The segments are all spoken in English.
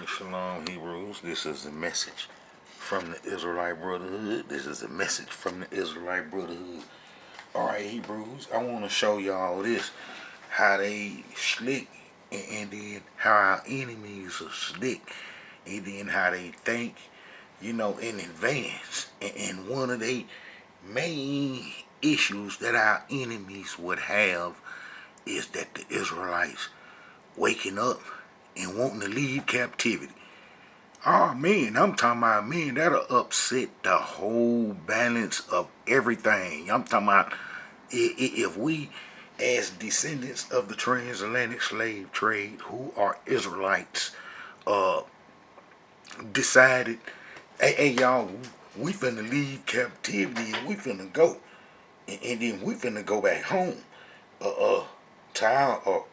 Alright, Shalom Hebrews. This is a message from the Israelite Brotherhood. This is a message from the Israelite Brotherhood. Alright, Hebrews, I want to show y'all this. How they slick, and then how our enemies are slick, and then how they think, in advance. And one of the main issues that our enemies would have is that the Israelites waking up and wanting to leave captivity. Oh man, I'm talking about, man, that'll upset the whole balance of everything. I'm talking about if we, as descendants of the transatlantic slave trade, who are Israelites, decided, hey y'all, we finna leave captivity and we finna go. And then we finna go back home to our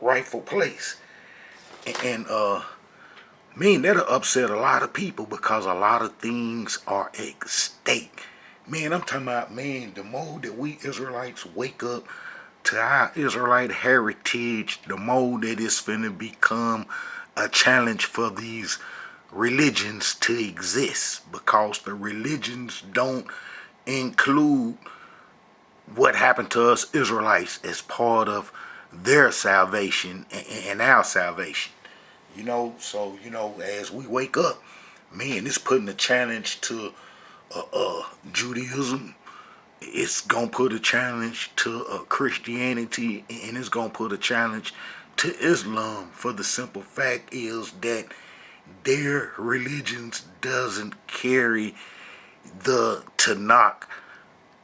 rightful place. And man, that'll upset a lot of people because a lot of things are at stake. Man, I'm talking about, man, the more that we Israelites wake up to our Israelite heritage, the more that it's finna become a challenge for these religions to exist, because the religions don't include what happened to us Israelites as part of their salvation and our salvation. So, as we wake up, man, it's putting a challenge to Judaism. It's going to put a challenge to Christianity, and it's going to put a challenge to Islam, for the simple fact is that their religions doesn't carry the Tanakh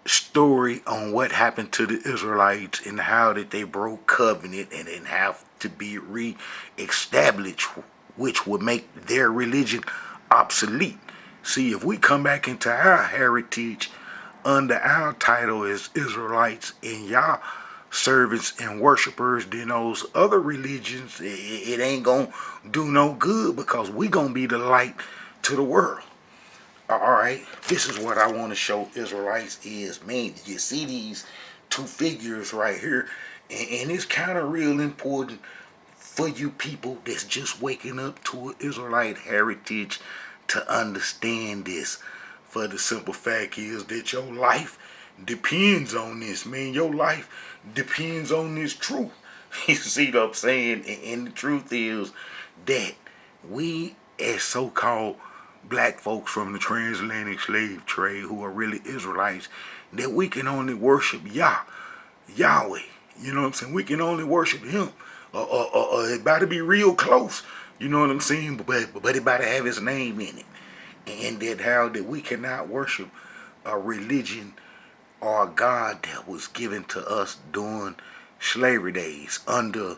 story on what happened to the Israelites and how that they broke covenant and then have to be re-established, which would make their religion obsolete. See, if we come back into our heritage under our title as Israelites and YAH servants and worshipers, then those other religions, it ain't gonna do no good, because we gonna be the light to the world. Alright, this is what I want to show Israelites is, man, you see these two figures right here, and it's kind of real important for you people that's just waking up to an Israelite heritage to understand this. For the simple fact is that your life depends on this, man. Your life depends on this truth. You see what I'm saying? And the truth is that we, as so-called black folks from the transatlantic slave trade, who are really Israelites, that we can only worship Yahweh. You know what I'm saying? We can only worship Him. It better be real close. You know what I'm saying? But it better have His name in it. And that how that we cannot worship a religion or a God that was given to us during slavery days under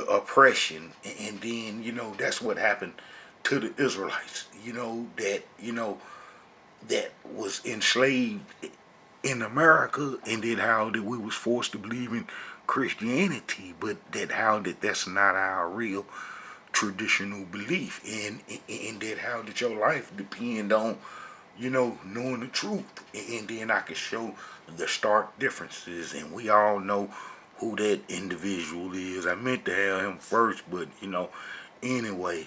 oppression. And then, that's what happened to the Israelites, that was enslaved in America, and then how that we was forced to believe in Christianity, but that how that's not our real traditional belief, and that how that your life depend on, knowing the truth. And then I can show the stark differences, and we all know who that individual is. I meant to have him first, but anyway,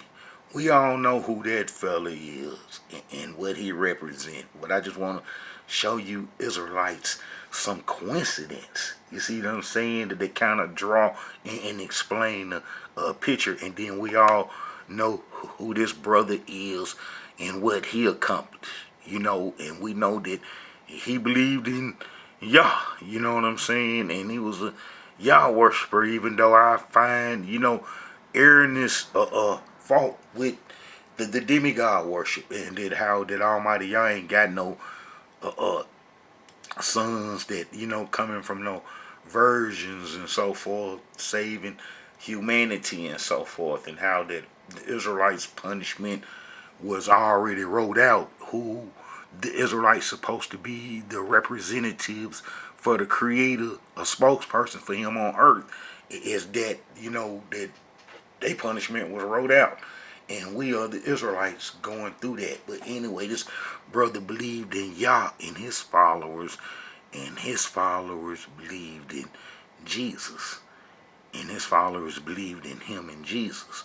we all know who that fella is and what he represents. But I just want to show you Israelites some coincidence. You see what I'm saying? That they kind of draw and explain a picture, and then we all know who this brother is and what he accomplished. And we know that he believed in Yah. You know what I'm saying? And he was a Yah worshiper, even though I find, erroneous fault with the demigod worship, and that how that Almighty Yah ain't got no sons that, coming from no virgins and so forth, saving humanity and so forth, and how that the Israelites' punishment was already wrote out, who the Israelites supposed to be the representatives for the Creator, a spokesperson for Him on earth, is that, that their punishment was wrote out. And we are the Israelites going through that. But anyway, this brother believed in Yah and his followers believed in Jesus, and his followers believed in him and Jesus.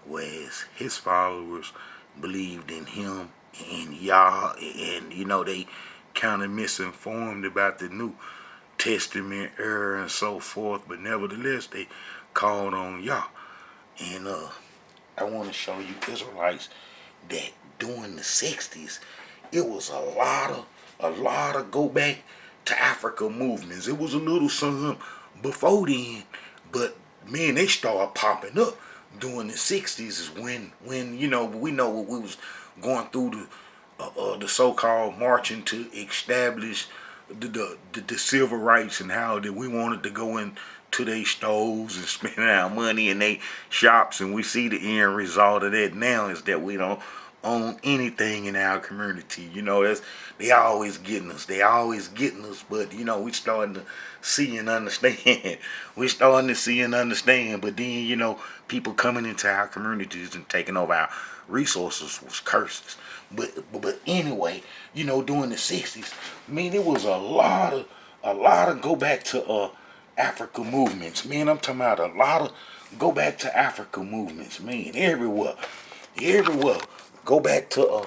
whereas his followers believed in him and YAH, and they kind of misinformed about the New Testament era and so forth, but nevertheless they called on YAH. And I want to show you Israelites that during the 60s, it was a lot of go back to Africa movements. It was a little some before then, but man, they started popping up during the 60s is when we know what we was going through the so-called marching to establish the civil rights, and how that we wanted to go into their stores and spend our money in their shops, and we see the end result of that now is that we don't own anything in our community. They always getting us. They always getting us, but we starting to see and understand. We starting to see and understand, but then people coming into our communities and taking over our resources was curses. But anyway, during the 60s, man, it was a lot of go back to Africa movements. Man, I'm talking about a lot of go back to Africa movements, man, everywhere. Go back to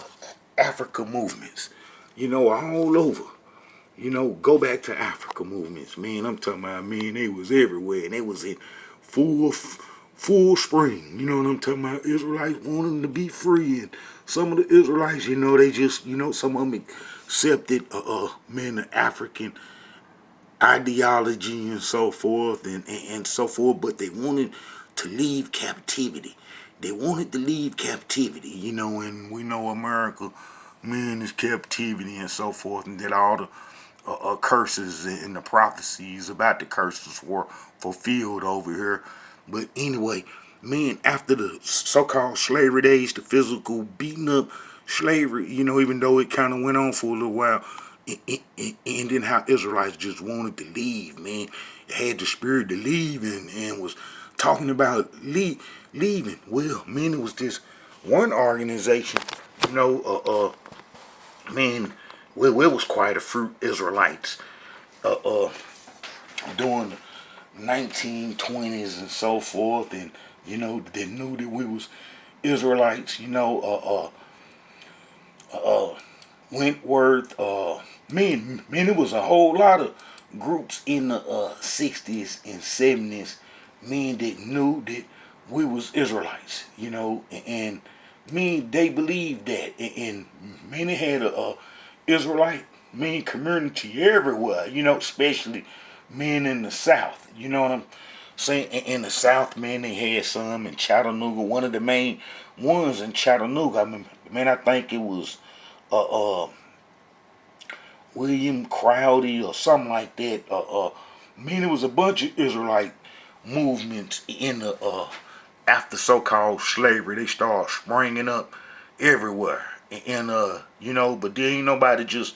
Africa movements, all over. Go back to Africa movements, man. I'm talking about, man, they was everywhere, and they was in full spring. You know what I'm talking about? Israelites wanting to be free, and some of the Israelites, they just, some of them accepted, man, the African ideology and so forth, and so forth, but they wanted to leave captivity. They wanted to leave captivity, and we know America, man, is captivity and so forth, and that all the curses and the prophecies about the curses were fulfilled over here. But anyway, man, after the so-called slavery days, the physical beating up slavery, even though it kind of went on for a little while, and then how Israelites just wanted to leave, man. They had the spirit to leave, and was talking about leaving. Well, man, it was this one organization, man, well, it was quite a few Israelites uh, uh, during the 1920s and so forth, and they knew that we was Israelites, Wentworth, it was a whole lot of groups in the 60s and 70s, that knew that we was Israelites, and they believed that, and they had a Israelite community everywhere, especially in the South, you know what I'm saying? In the South, man, they had some in Chattanooga. One of the main ones in Chattanooga, I think it was uh, uh, William Crowdy or something like that. It was a bunch of Israelite movements in the after so-called slavery. They started springing up everywhere, and but then ain't nobody just,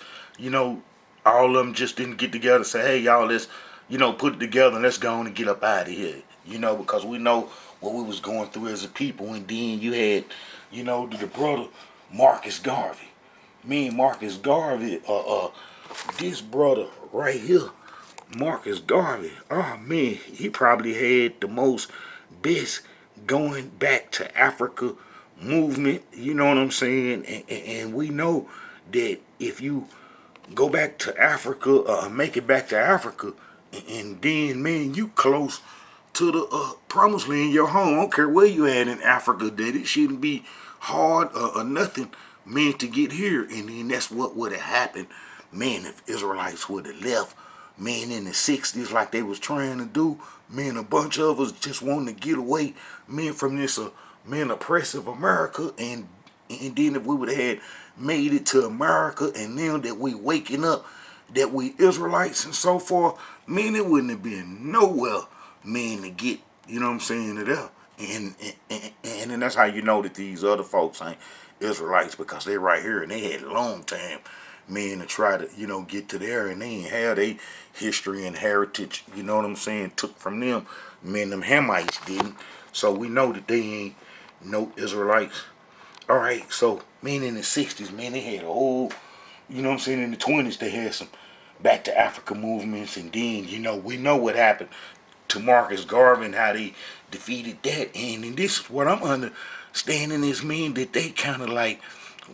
all of them just didn't get together and say, hey, y'all, let's, put it together and let's go on and get up out of here, because we know what we was going through as a people. And then you had, the brother Marcus Garvey. Me and Marcus Garvey, this brother right here, Marcus Garvey, oh man, he probably had the most best going back to Africa movement, you know what I'm saying? And we know that if you go back to Africa, make it back to Africa, and then, man, you close to the promised land, your home. I don't care where you at in Africa, that it shouldn't be hard or nothing, man, to get here. And then that's what would have happened, man, if Israelites would have left, man, in the 60s like they was trying to do. Man, a bunch of us just wanting to get away, man, from this, oppressive America. And then if we would have had made it to America, and now that we waking up, that we Israelites and so forth, man, it wouldn't have been nowhere, man, to get, you know what I'm saying, to there. And then that's how you know that these other folks ain't Israelites, because they right here and they had a long time, man, to try to, get to there, and they ain't have their history and heritage, you know what I'm saying, took from them. Man, them Hamites didn't. So we know that they ain't no Israelites. Alright, so, man, in the 60s, man, they had a whole, you know what I'm saying, in the 20s, they had some back to Africa movements, and then, we know what happened to Marcus Garvey and how they defeated that. And this is what I'm understanding is mean that they kind of like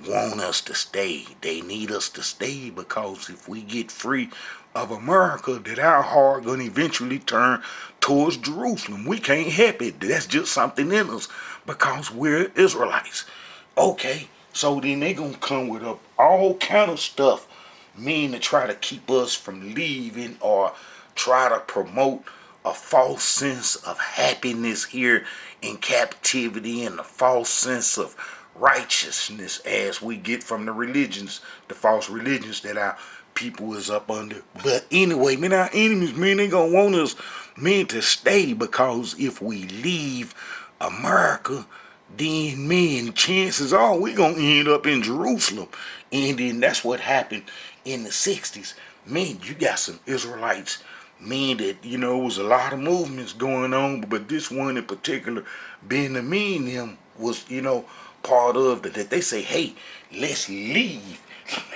want us to stay. They need us to stay because if we get free of America, that our heart gonna eventually turn towards Jerusalem. We can't help it. That's just something in us because we're Israelites. Okay, so then they gonna come with all kind of stuff, mean to try to keep us from leaving or try to promote a false sense of happiness here in captivity and a false sense of righteousness as we get from the religions, the false religions that our people is up under. But anyway, man, our enemies, man, they gonna want us, man, to stay because if we leave America, then man, chances are we gonna end up in Jerusalem. And then that's what happened in the 60s. Man, you got some Israelites, man, that, was a lot of movements going on, but this one in particular, Benjamin them was, part of that they say, hey, let's leave.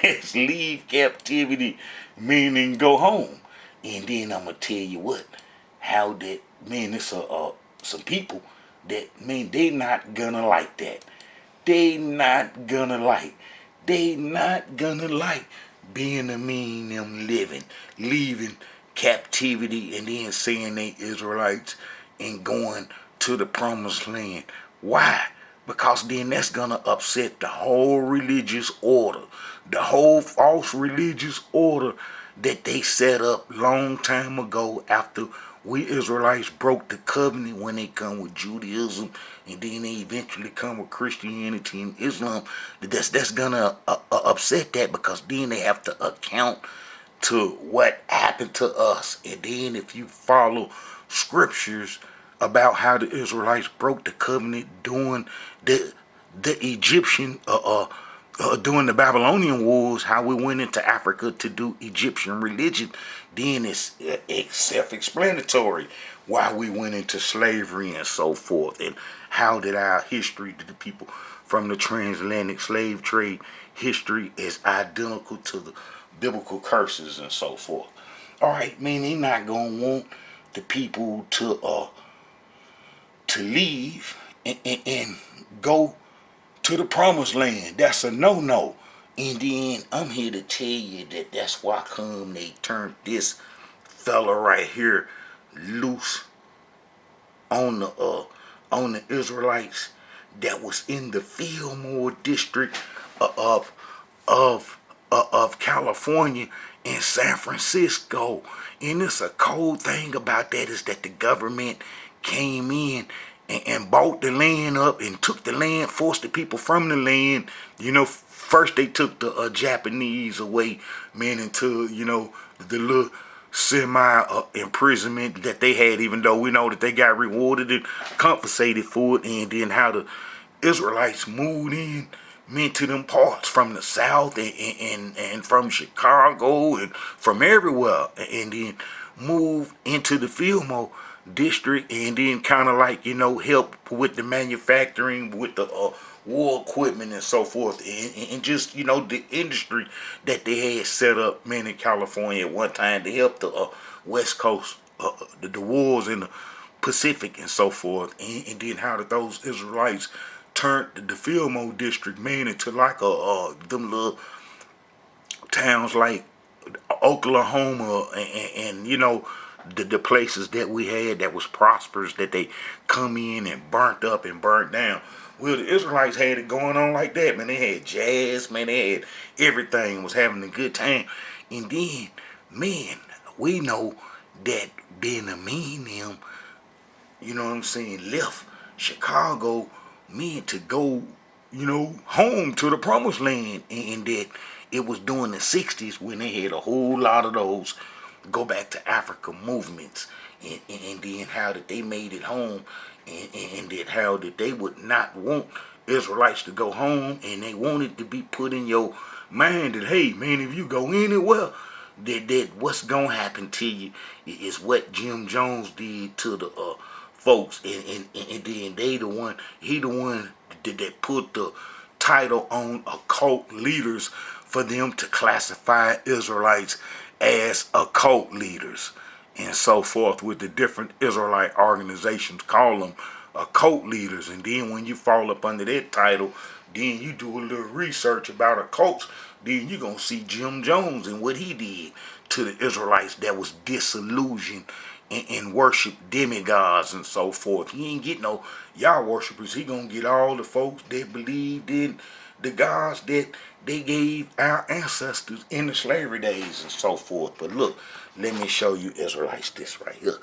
Let's leave captivity, meaning go home. And then I'm gonna tell you what, how that, man, it's some people that, man, they not gonna like that. They not gonna like. They not gonna like being a mean them leaving captivity and then saying they Israelites and going to the promised land. Why? Because then that's gonna upset the whole religious order, the whole false religious order that they set up long time ago after we Israelites broke the covenant when they come with Judaism and then they eventually come with Christianity and Islam. That's gonna upset that because then they have to account to what happened to us. And then if you follow scriptures about how the Israelites broke the covenant during the Egyptian during the Babylonian wars, how we went into Africa to do Egyptian religion, then it's self-explanatory why we went into slavery and so forth, and how did our history to the people from the transatlantic slave trade history is identical to the biblical curses and so forth. All right, man, they not gonna want the people to leave and go to the promised land. That's a no-no. And then I'm here to tell you that that's why come they turned this fella right here loose on the Israelites that was in the Fillmore district of of California and San Francisco. And it's a cold thing about that is that the government came in and bought the land up and took the land, forced the people from the land. First they took the Japanese away, man, into, the little semi imprisonment that they had, even though we know that they got rewarded and compensated for it. And then how the Israelites moved in, man, to them parts from the South and from Chicago and from everywhere, and then moved into the Fillmore district, and then kind of like, help with the manufacturing, with the war equipment and so forth, and just, the industry that they had set up, man, in California at one time to help the West Coast, the wars in the Pacific and so forth, and then how did those Israelites turned the Fillmore district, man, into like them little towns like Oklahoma and the places that we had that was prosperous, that they come in and burnt up and burnt down. Well, the Israelites had it going on like that, man. They had jazz, man. They had everything, was having a good time. And then, man, we know that Benjamin them, left Chicago, man, to go, home to the promised land. And that it was during the 60s when they had a whole lot of those go back to Africa movements. And then how that they made it home, and that how that they would not want Israelites to go home, and they wanted to be put in your mind that, hey, man, if you go anywhere, that what's gonna happen to you is what Jim Jones did to the folks, and then he the one that put the title on occult leaders for them to classify Israelites as occult leaders. and so forth with the different Israelite organizations, call them cult leaders. And then when you fall up under that title, then you do a little research about occults, then you're going to see Jim Jones and what he did to the Israelites that was disillusioned and worship demigods and so forth. He ain't get no y'all worshipers. He gonna get all the folks that believed in the gods that they gave our ancestors in the slavery days and so forth. But look, let me show you Israelites this right here.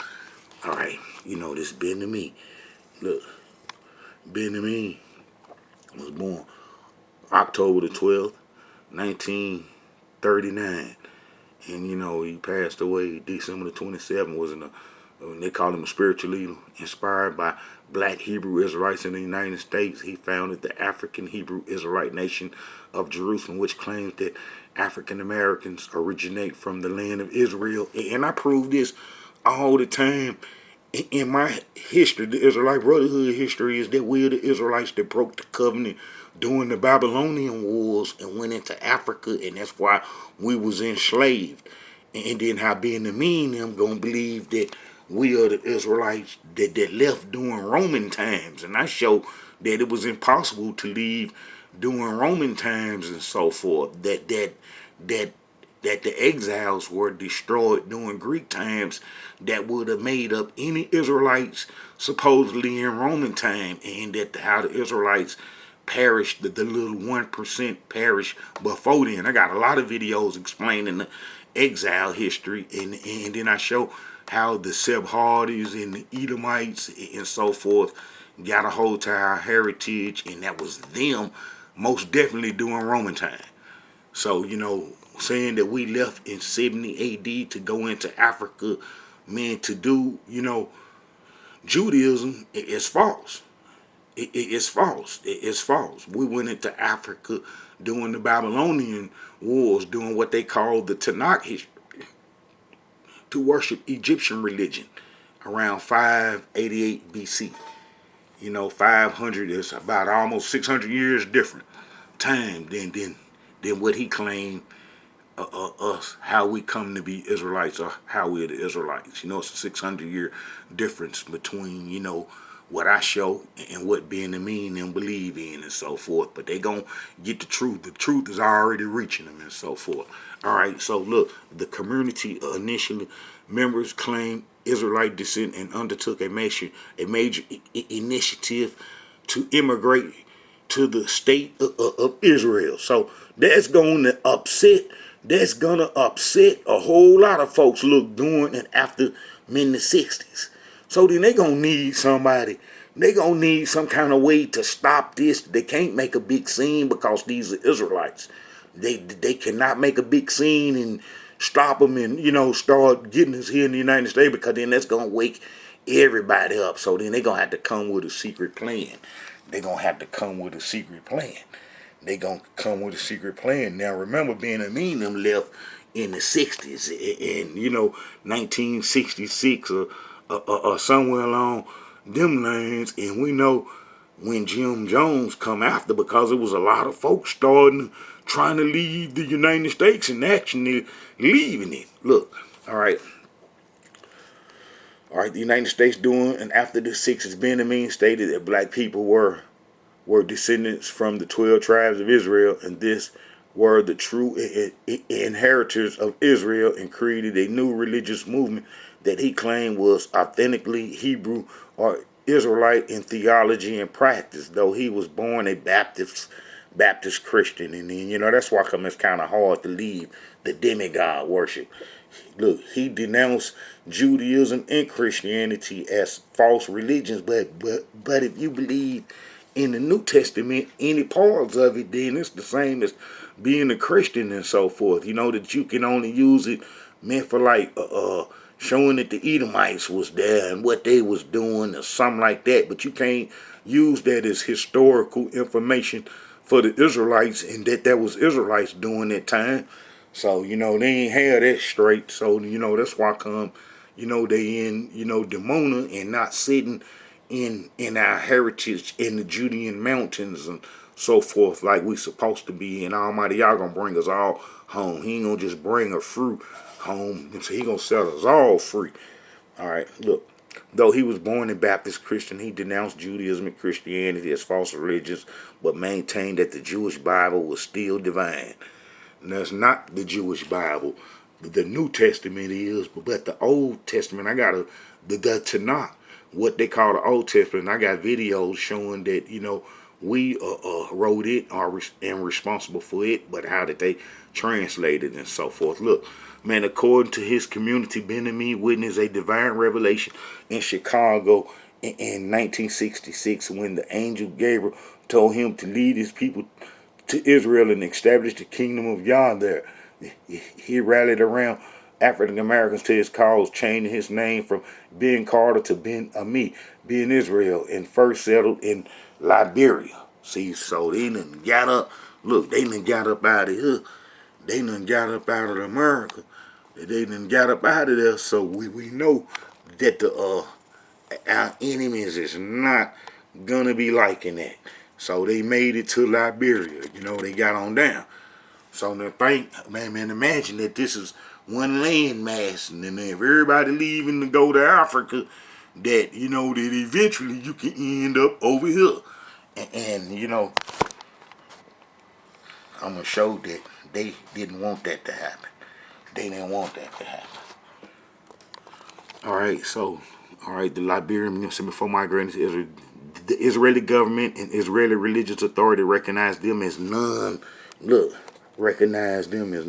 All right, you know this Ben to me. Look, Ben to me was born October the 12th, 1939. And you know, he passed away December the 27th, wasn't a they called him a spiritual leader. Inspired by black Hebrew Israelites in the United States, he founded the African Hebrew Israelite Nation of Jerusalem, which claims that African Americans originate from the land of Israel. And I prove this all the time in my history. The Israelite Brotherhood history is that we are the Israelites that broke the covenant during the Babylonian wars and went into Africa, and that's why we was enslaved. And then how being the mean them gonna believe that we are the Israelites that left during Roman times. And I show that it was impossible to leave during Roman times and so forth. That the exiles were destroyed during Greek times that would have made up any Israelites supposedly in Roman time, and that how the Israelites perished, the little 1% perished before then. I got a lot of videos explaining the exile history, and then I show how the Sebhardis and the Edomites and so forth got a hold to our heritage, and that was them most definitely during Roman time. So, you know, saying that we left in 70 AD to go into Africa, man, to do, you know, Judaism is false. It's false. It's false. We went into Africa during the Babylonian wars, doing what they called the Tanakh history, to worship Egyptian religion around 588 BC. You know, 500 is about almost 600 years different time than what he claimed us, how we come to be Israelites or how we're the Israelites. You know, it's a 600-year difference between, you know, what I show and what being the mean and believe in and so forth. But they gonna get the truth. The truth is already reaching them and so forth. All right, so look, the community initially members claimed Israelite descent and undertook a major initiative to immigrate to the state of Israel. So that's gonna upset a whole lot of folks look during and after in the 60s. So then they gonna need somebody. They gonna need some kind of way to stop this. They can't make a big scene because these are Israelites. They cannot make a big scene and stop them and, you know, start getting us here in the United States, because then that's gonna wake everybody up. So then they gonna have to come with a secret plan. They gonna have to come with a secret plan. They gonna come with a secret plan. Now remember, Ben Amin them left in the 60s, and you know, 1966 or somewhere along them lanes. And we know when Jim Jones come after, because it was a lot of folks starting trying to leave the United States and actually leaving it. Look, all right. All right, the United States during and after the 60s, Ben Amin stated that black people were descendants from the 12 tribes of Israel, and this were the true inheritors of Israel, and created a new religious movement that he claimed was authentically Hebrew or Israelite in theology and practice, though he was born a Baptist Christian. And then, you know, that's why it's kind of hard to leave the demigod worship. Look, he denounced Judaism and Christianity as false religions, but if you believe in the New Testament, any parts of it, then it's the same as being a Christian and so forth. You know, that you can only use it meant for like showing that the Edomites was there and what they was doing or something like that. But you can't use that as historical information for the Israelites, and that was Israelites during that time. So, you know, they ain't had that straight. So, you know, that's why come, you know, they in, you know, Demona and not sitting in our heritage in the Judean mountains and so forth, like we supposed to be. And Almighty Yah gonna bring us all home. He ain't gonna just bring a fruit home. And so he gonna set us all free. All right, look. Though he was born a Baptist Christian, he denounced Judaism and Christianity as false religions, but maintained that the Jewish Bible was still divine. And that's not the Jewish Bible. The New Testament is, but the Old Testament, I got the Tanakh, what they call the Old Testament. I got videos showing that, we wrote it and responsible for it, but how did they translate it and so forth. Look, man, according to his community, Benjamin witnessed a divine revelation in Chicago in 1966 when the angel Gabriel told him to lead his people to Israel and establish the kingdom of Yah there. He rallied around African Americans to his cause, changing his name from Ben Carter to Ben Ami, being Israel, and first settled in Liberia. See, so they done got up. Look, they done got up out of here. They done got up out of America. They done got up out of there. So we know that our enemies is not gonna be liking that. So they made it to Liberia. They got on down. So now man, imagine that this is one land mass, and then if everybody leaving to go to Africa, that that eventually you can end up over here, and I'm gonna show that they didn't want that to happen. They didn't want that to happen. All right, so the Liberian before migrating to Israel, the Israeli government and Israeli religious authority recognized them as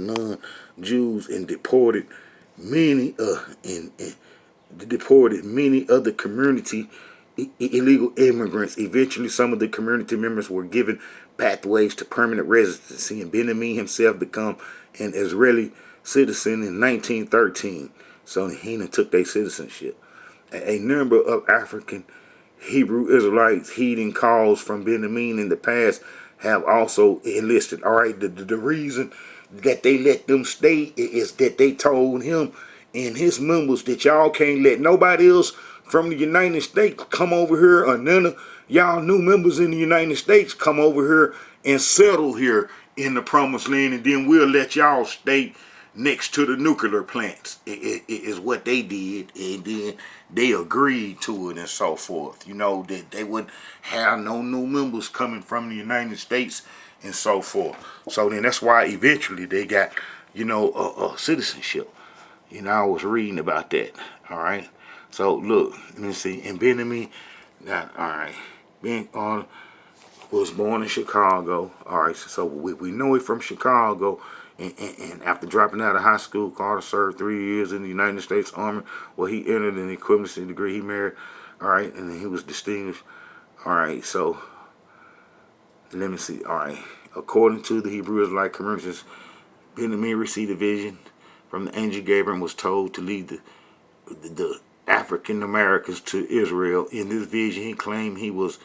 non-Jews and deported many other community illegal immigrants. Eventually, some of the community members were given pathways to permanent residency, and Benjamin himself became an Israeli citizen in 1913. So he took their citizenship. A number of African Hebrew Israelites heeding calls from Benjamin in the past have also enlisted. All right, the reason that they let them stay is that they told him and his members that y'all can't let nobody else from the United States come over here, or none of y'all new members in the United States come over here and settle here in the promised land, and then we'll let y'all stay next to the nuclear plants. It is what they did, and then they agreed to it and so forth. That they wouldn't have no new members coming from the United States and so forth. So then that's why eventually they got, a citizenship. I was reading about that. All right. So look, let me see. And Benjamin, all right, Ben was born in Chicago. All right. So we know it from Chicago. And after dropping out of high school, Carter served 3 years in the United States Army, where he earned an equivalency degree. He married, all right, and then he was distinguished. All right, so let me see. All right, according to the Hebrew Israelite communities, Benjamin received a vision from the angel Gabriel and was told to lead the African Americans to Israel. In this vision, he claimed he was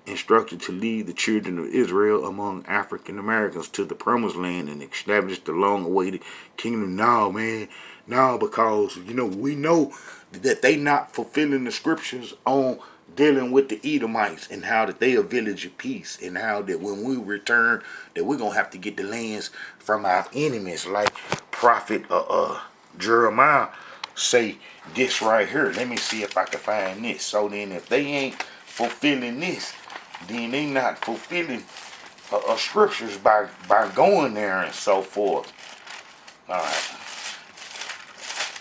instructed to lead the children of Israel among African Americans to the promised land and establish the long-awaited kingdom. Now, man, now because we know that they not fulfilling the scriptures on dealing with the Edomites and how that they a village of peace, and how that when we return that we're gonna have to get the lands from our enemies, like prophet Jeremiah say this right here. Let me see if I can find this. So then if they ain't fulfilling this, then they not fulfilling scriptures by going there and so forth. All right.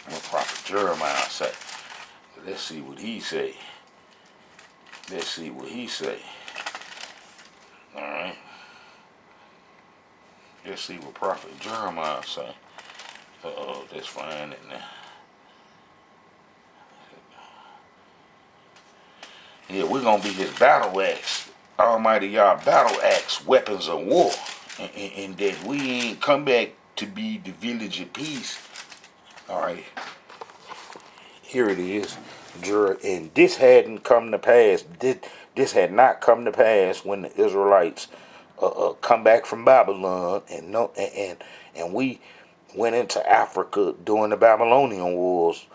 What prophet Jeremiah say? Let's see what he say. All right. Let's see what prophet Jeremiah say. Let's find it now. Yeah, we're going to be his battle axe. Almighty Yah battle axe, weapons of war. And that we ain't come back to be the village of peace. All right. Here it is. And this hadn't come to pass. This had not come to pass when the Israelites come back from Babylon, and we went into Africa during the Babylonian wars.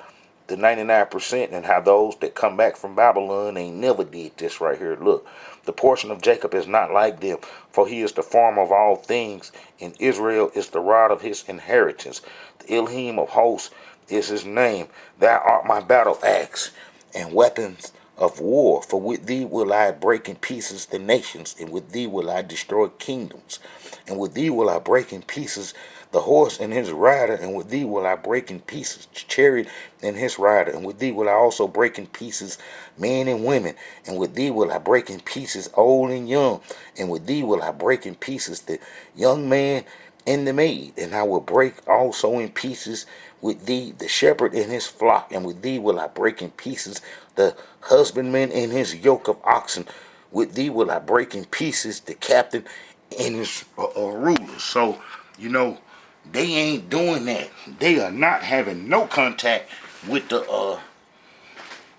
the 99% and how those that come back from Babylon ain't never did this right here. Look, the portion of Jacob is not like them, for he is the farmer of all things, and Israel is the rod of his inheritance. The Elohim of hosts is his name. Thou art my battle axe and weapons of war, for with thee will I break in pieces the nations, and with thee will I destroy kingdoms, and with thee will I break in pieces the horse and his rider, and with thee will I break in pieces the chariot and his rider, and with thee will I also break in pieces men and women, and with thee will I break in pieces old and young, and with thee will I break in pieces the young man and the maid, and I will break also in pieces with thee the shepherd and his flock, and with thee will I break in pieces the husbandman and his yoke of oxen. With thee will I break in pieces the captain and his rulers. So, you know, they ain't doing that. They are not having no contact with the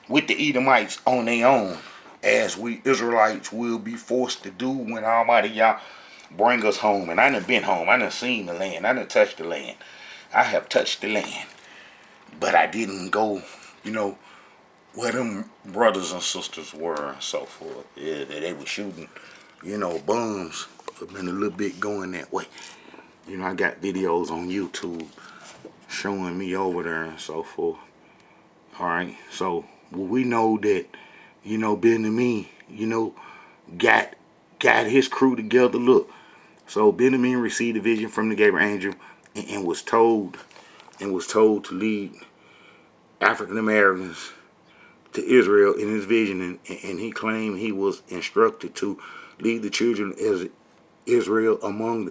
Edomites on their own, as we Israelites will be forced to do when Almighty Yah bring us home. And I done been home. I done seen the land. I done touched the land. I have touched the land. But I didn't go, you know, where them brothers and sisters were and so forth. Yeah, they were shooting, you know, bombs. I've been a little bit going that way. You know, I got videos on YouTube showing me over there and so forth. Alright, so we know that, you know, Benjamin, you know, got his crew together. Look, so Benjamin received a vision from the Gabriel angel and was told to lead African Americans to Israel in his vision, and he claimed he was instructed to lead the children as Israel among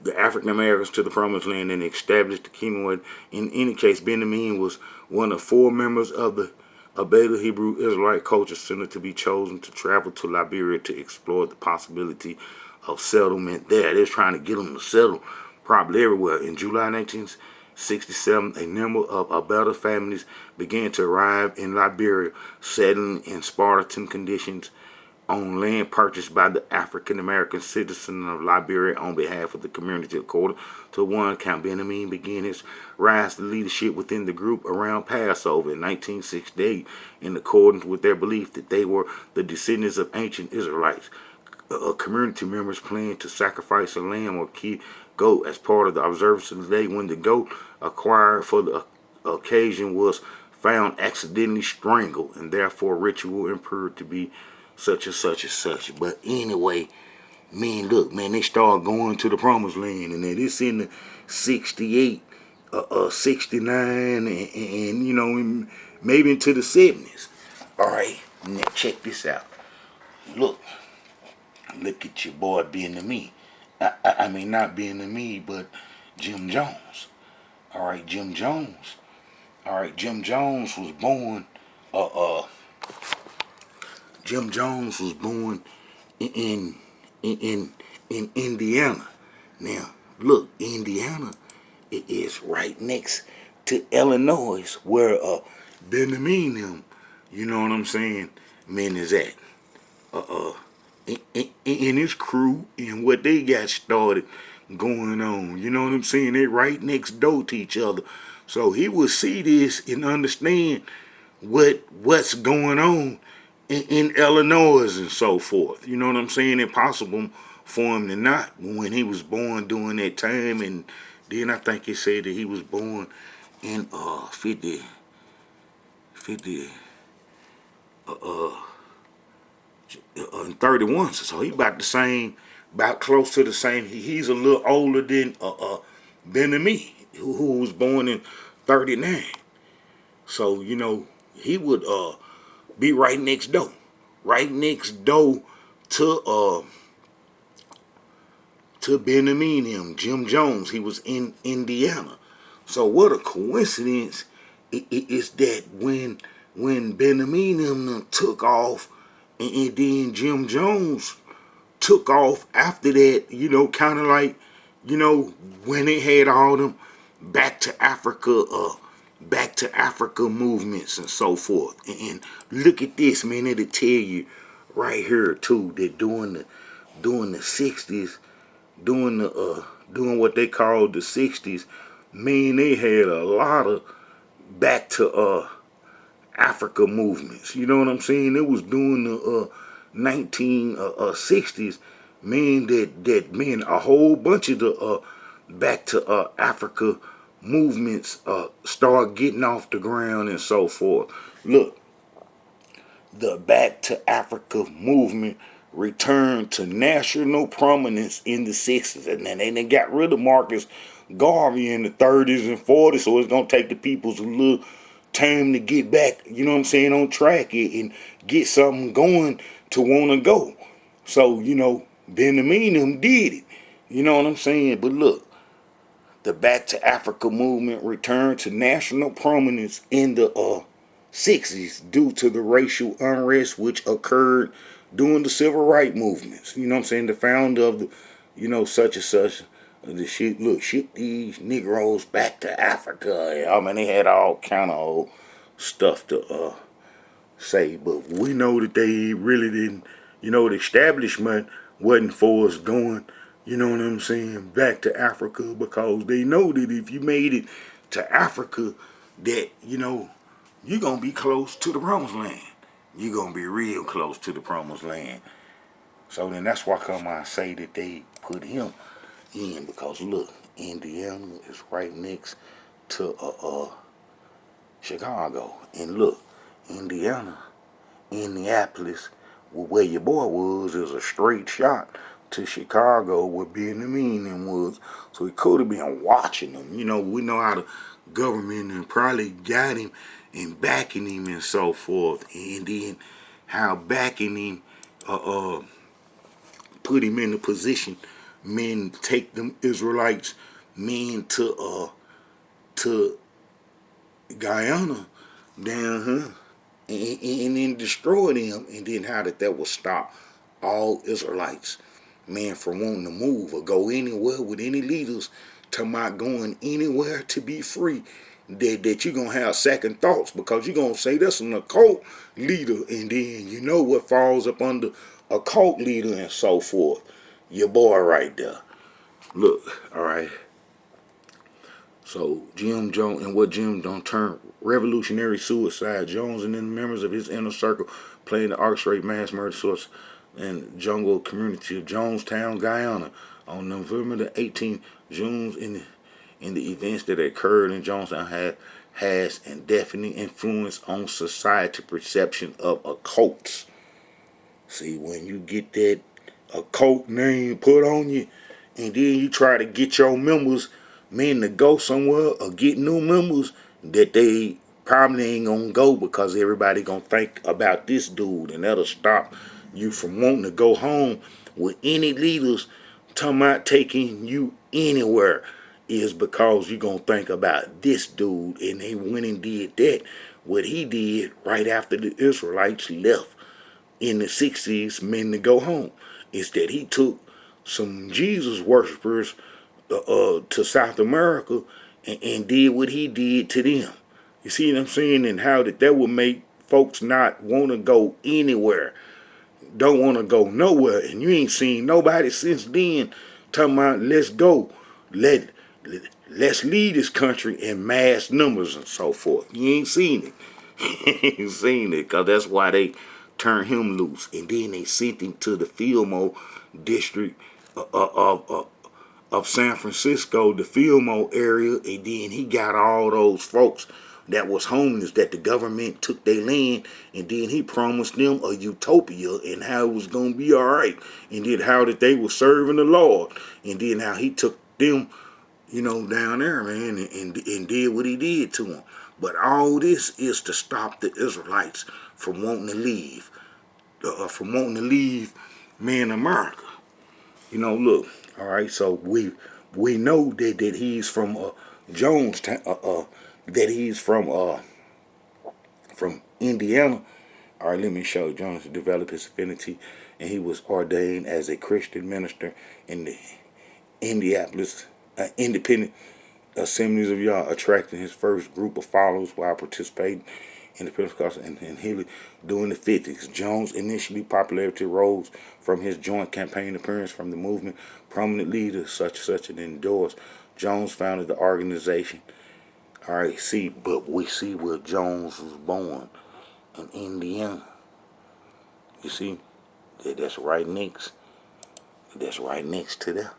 the African Americans to the promised land and establish the kingdom. In any case, Benjamin was one of 4 members of the Beta Hebrew Israelite Culture Center to be chosen to travel to Liberia to explore the possibility of settlement there. They're trying to get them to settle probably everywhere. In July 1967, a number of Abeta families began to arrive in Liberia, settling in Spartan conditions on land purchased by the African American citizen of Liberia on behalf of the community. According to one account, Benjamin began his rise to leadership within the group around Passover in 1968, in accordance with their belief that they were the descendants of ancient Israelites. Community members planned to sacrifice a lamb or key goat as part of the observance of the day. When the goat acquired for the occasion was found accidentally strangled, and therefore ritual improved to be such and such and such. But anyway, man, look, man, they start going to the promised land, and then it's in the 68, 69, and you know, maybe into the 70s. All right, now check this out. Look at your boy being to me. I mean, not being to me, but Jim Jones. All right, Jim Jones. All right, Jim Jones was born. Jim Jones was born in in Indiana. Now, look, Indiana is right next to Illinois, where Benjamin, you know what I'm saying, men is at. In his crew and what they got started going on. You know what I'm saying? They right next door to each other. So he will see this and understand what's going on in Illinois and so forth. You know what I'm saying? Impossible for him to not when he was born during that time. And then I think it said that he was born in 50 and 31. So he about the same, about close to the same. He's a little older than Benjamin, who was born in 39. So, you know, he would be right next door. Right next door to Benjamin, Jim Jones. He was in Indiana. So what a coincidence is that when Benjamin took off, and then Jim Jones took off after that, you know, kind of like, you know, when they had all them back to Africa movements and so forth. And look at this, man, it'll tell you right here too that during the 60s, doing what they called the 60s, man, they had a lot of back to Africa movements. You know what I'm saying? It was during the 1960s, man. That man, a whole bunch of the back to Africa movements start getting off the ground and so forth. Look, the Back to Africa movement returned to national prominence in the 60s. And then they got rid of Marcus Garvey in the 30s and 40s, so it's going to take the people's a little time to get back, you know what I'm saying, on track and get something going to want to go. So, you know, Benjamin them did it. You know what I'm saying? But look, the Back to Africa movement returned to national prominence in the 60s due to the racial unrest which occurred during the civil rights movements. You know what I'm saying? The founder of the, you know, such and such, the shit, look, ship these Negroes back to Africa. I mean, they had all kind of old stuff to say, but we know that they really didn't, you know, the establishment wasn't for us going, you know what I'm saying, back to Africa, because they know that if you made it to Africa, that, you know, you're going to be close to the promised land. You're going to be real close to the promised land. So then that's why come I say that they put him in, because look, Indiana is right next to Chicago. And look, Indiana, Indianapolis, where your boy was, is a straight shot to Chicago where Benjamin was. So he could have been watching them. You know, we know how the government and probably got him and backing him and so forth. And then how backing him put him in the position, men take them Israelites, men to Guyana down here and then destroy them, and then how that will stop all Israelites, man, from wanting to move or go anywhere with any leaders, to my going anywhere to be free. That you're gonna have second thoughts, because you're gonna say that's an occult leader, and then you know what falls up under a cult leader and so forth. Your boy right there. Look, all right. So Jim Jones, and what Jim Jones turned revolutionary suicide. Jones and then members of his inner circle playing the orchestrate mass murder source in jungle community of Jonestown, Guyana, on November the 18th. Jones in the events that occurred in Jonestown has indefinite influence on society perception of occults. See, when you get that occult name put on you, and then you try to get your members, men, to go somewhere or get new members, that they probably ain't gonna go, because everybody gonna think about this dude, and that'll stop you from wanting to go home with any leaders talking about taking you anywhere, is because you gonna think about this dude. And they went and did that, what he did right after the Israelites left in the 60s, men to go home, is that he took some Jesus worshipers to South America and did what he did to them. You see what I'm saying? And how that would make folks not want to go anywhere, don't want to go nowhere. And you ain't seen nobody since then talking about let's go, let's leave this country in mass numbers and so forth. You ain't seen it. You ain't seen it, because that's why they turned him loose. And then they sent him to the Fillmore district of San Francisco, the Fillmore area, and then he got all those folks that was homeless, that the government took their land, and then he promised them a utopia and how it was gonna be all right, and then how that they were serving the Lord, and then how he took them, you know, down there, man, and did what he did to them. But all this is to stop the Israelites from wanting to leave, man, America. You know, look, all right. So we know that he's from Jonestown, that he's from Indiana. All right, let me show you. Jones developed his affinity, and he was ordained as a Christian minister in the Indianapolis Independent Assemblies of YAH, attracting his first group of followers while participating in the Pentecostal and Healing during the 50s. Jones' initially popularity rose from his joint campaign appearance from the movement. Prominent leaders such and endorsed. Jones founded the organization All right, see, but we see where Jones was born in Indiana. You see, that's right next. That's right next to there.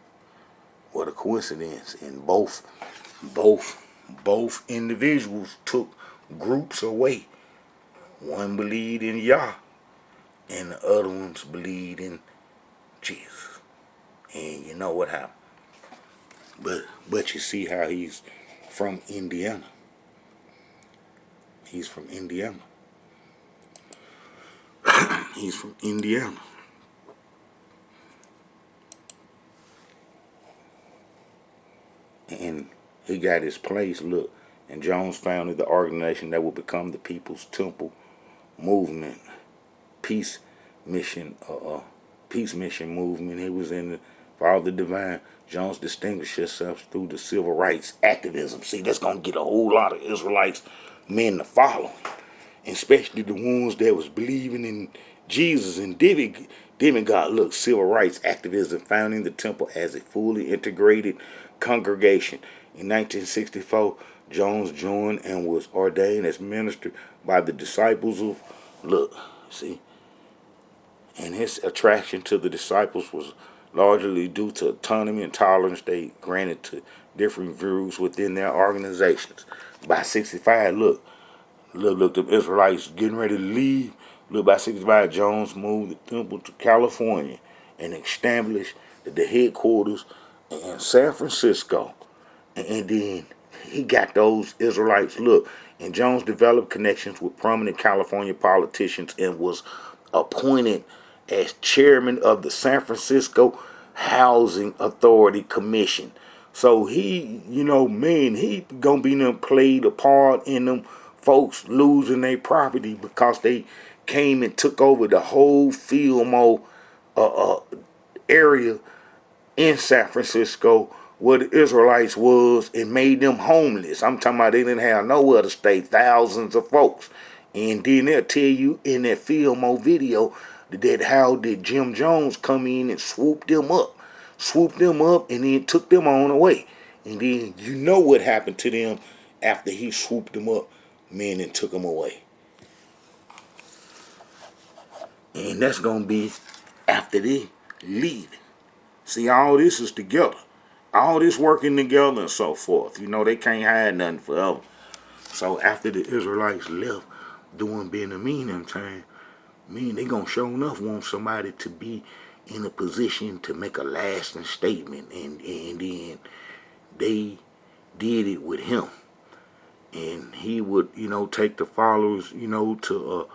What a coincidence! And both, both individuals took groups away. One believed in YAH, and the other ones believed in Jesus. And you know what happened. But you see how he's from Indiana. He's from Indiana. He's from Indiana. And he got his place, look. And Jones founded the organization that would become the People's Temple Movement, Peace Mission, Peace Mission Movement. He was in the Father Divine. Jones distinguished himself through the civil rights activism. See, that's gonna get a whole lot of Israelites men to follow, especially the ones that was believing in Jesus and demigod. Look, civil rights activism, founding the temple as a fully integrated congregation. In 1964, Jones joined and was ordained as minister by the disciples of, look, see, and his attraction to the disciples was largely due to autonomy and tolerance they granted to different views within their organizations. By 65, look, the Israelites getting ready to leave. Look, by 65, Jones moved the temple to California and established the headquarters in San Francisco. And then he got those Israelites, look, and Jones developed connections with prominent California politicians and was appointed as chairman of the San Francisco Housing Authority Commission. So he, man, he gonna be them played a part in them folks losing their property because they came and took over the whole Fillmore area in San Francisco where the Israelites was and made them homeless. I'm talking about they didn't have nowhere to stay, thousands of folks. And then they'll tell you in that Fillmore video that how did Jim Jones come in and swoop them up, and then took them on away. And then you know what happened to them after he swooped them up, man, and took them away. And that's going to be after they leave. See, all this is together. All this working together and so forth. They can't hide nothing forever. So after the Israelites left during Benjamin time, they gonna show enough want somebody to be in a position to make a lasting statement. And then they did it with him. And he would, take the followers, to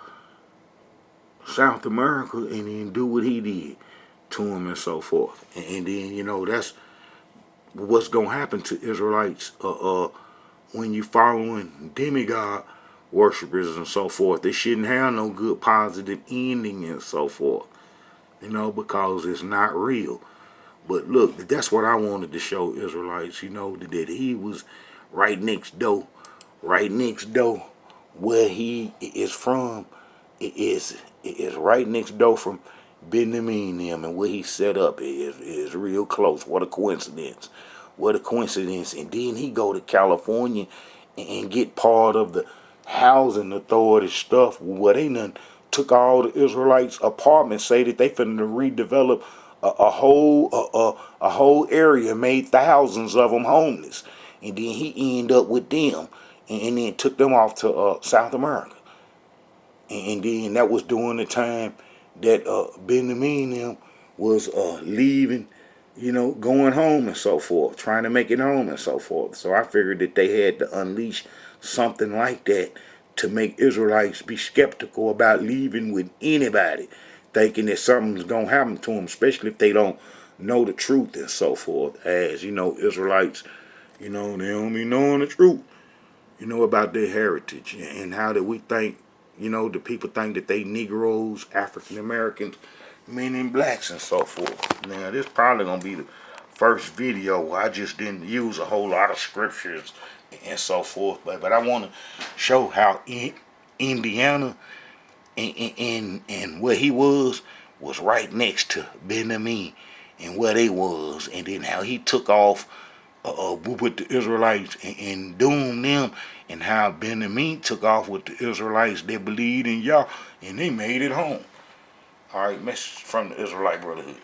South America and then do what he did to him and so forth. And then, that's what's going to happen to Israelites when you following demigod worshipers and so forth. They shouldn't have no good positive ending and so forth, because it's not real. But look, that's what I wanted to show Israelites, that he was right next door, where he is from. It is right next door from Benjamin and where he set up is real close. What a coincidence. What a coincidence. And then he go to California and get part of the housing authority stuff where they done took all the Israelites apartments, say that they finna redevelop a whole area, made thousands of them homeless. And then he ended up with them and then took them off to South America. And then that was during the time that Benjamin was leaving, going home and so forth, trying to make it home and so forth. So I figured that they had to unleash something like that to make Israelites be skeptical about leaving with anybody, thinking that something's going to happen to them, especially if they don't know the truth and so forth. As, Israelites, they don't be knowing the truth, about their heritage and how that we think, the people think that they Negroes, African Americans, men in blacks and so forth. Now, this probably going to be the first video where I just didn't use a whole lot of scriptures and so forth. But I want to show how Indiana and where he was right next to Benjamin and where they was. And then how he took off with the Israelites and doom them, and how Benjamin took off with the Israelites that believed in Yah and they made it home. All right, message from the Israelite Brotherhood.